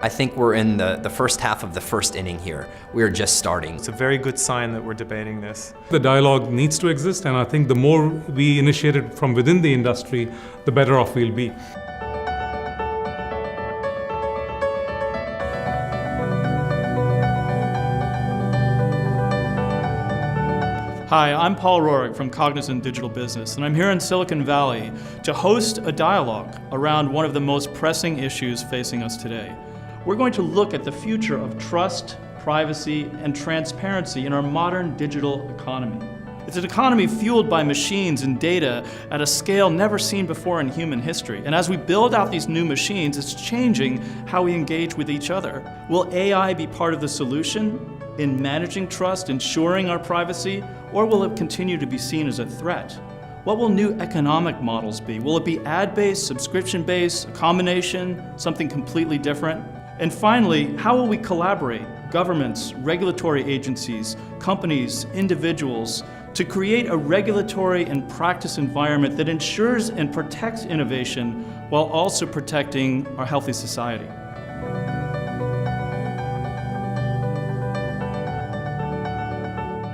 I think we're in the first half of the first inning here. We are just starting. It's a very good sign that we're debating this. The dialogue needs to exist, and I think the more we initiate it from within the industry, the better off we'll be. Hi, I'm Paul Roehrig from Cognizant Digital Business, and I'm here in Silicon Valley to host a dialogue around one of the most pressing issues facing us today. We're going to look at the future of trust, privacy, and transparency in our modern digital economy. It's an economy fueled by machines and data at a scale never seen before in human history. And as we build out these new machines, it's changing how we engage with each other. Will AI be part of the solution in managing trust, ensuring our privacy, or will it continue to be seen as a threat? What will new economic models be? Will it be ad-based, subscription-based, a combination, something completely different? And finally, how will we collaborate, governments, regulatory agencies, companies, individuals, to create a regulatory and practice environment that ensures and protects innovation while also protecting our healthy society?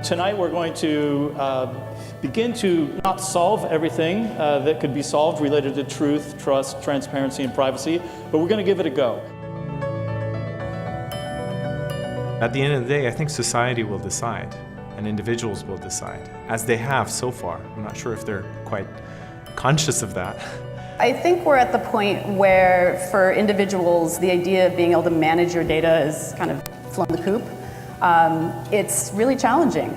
Tonight we're going to begin to not solve everything that could be solved related to truth, trust, transparency, and privacy, but we're going to give it a go. At the end of the day, I think society will decide, and individuals will decide, as they have so far. I'm not sure if they're quite conscious of that. I think we're at the point where, for individuals, the idea of being able to manage your data is kind of flown the coop. It's really challenging.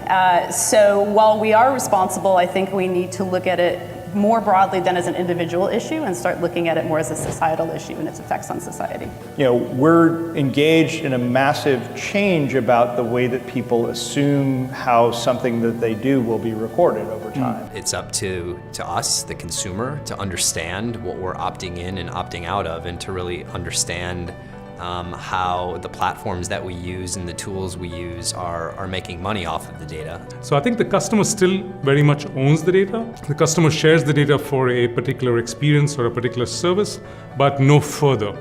So while we are responsible, I think we need to look at it more broadly than as an individual issue and start looking at it more as a societal issue and its effects on society. You know, we're engaged in a massive change about the way that people assume how something that they do will be recorded over time. It's up to us, the consumer, to understand what we're opting in and opting out of, and to really understand how the platforms that we use and the tools we use are making money off of the data. So I think the customer still very much owns the data. The customer shares the data for a particular experience or a particular service, but no further.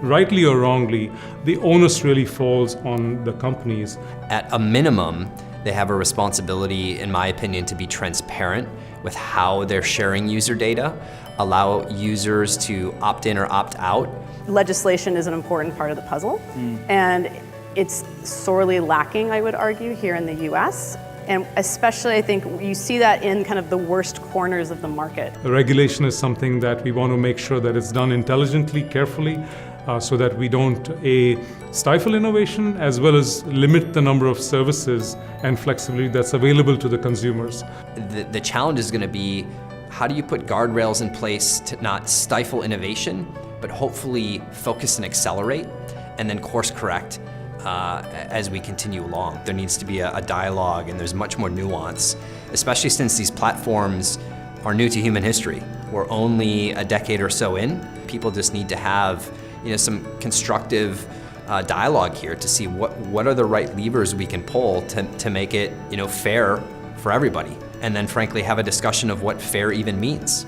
Rightly or wrongly, the onus really falls on the companies. At a minimum, they have a responsibility, in my opinion, to be transparent with how they're sharing user data, allow users to opt in or opt out. Legislation is an important part of the puzzle, and it's sorely lacking, I would argue, here in the US. And especially, I think, you see that in kind of the worst corners of the market. The regulation is something that we want to make sure that it's done intelligently, carefully, so that we don't stifle innovation as well as limit the number of services and flexibility that's available to the consumers. The challenge is going to be, how do you put guardrails in place to not stifle innovation, but hopefully focus and accelerate, and then course correct as we continue along? There needs to be a dialogue, and there's much more nuance, especially since these platforms are new to human history. We're only a decade or so in. People just need to have some constructive dialogue here to see what are the right levers we can pull to make it fair for everybody, and then frankly have a discussion of what fair even means.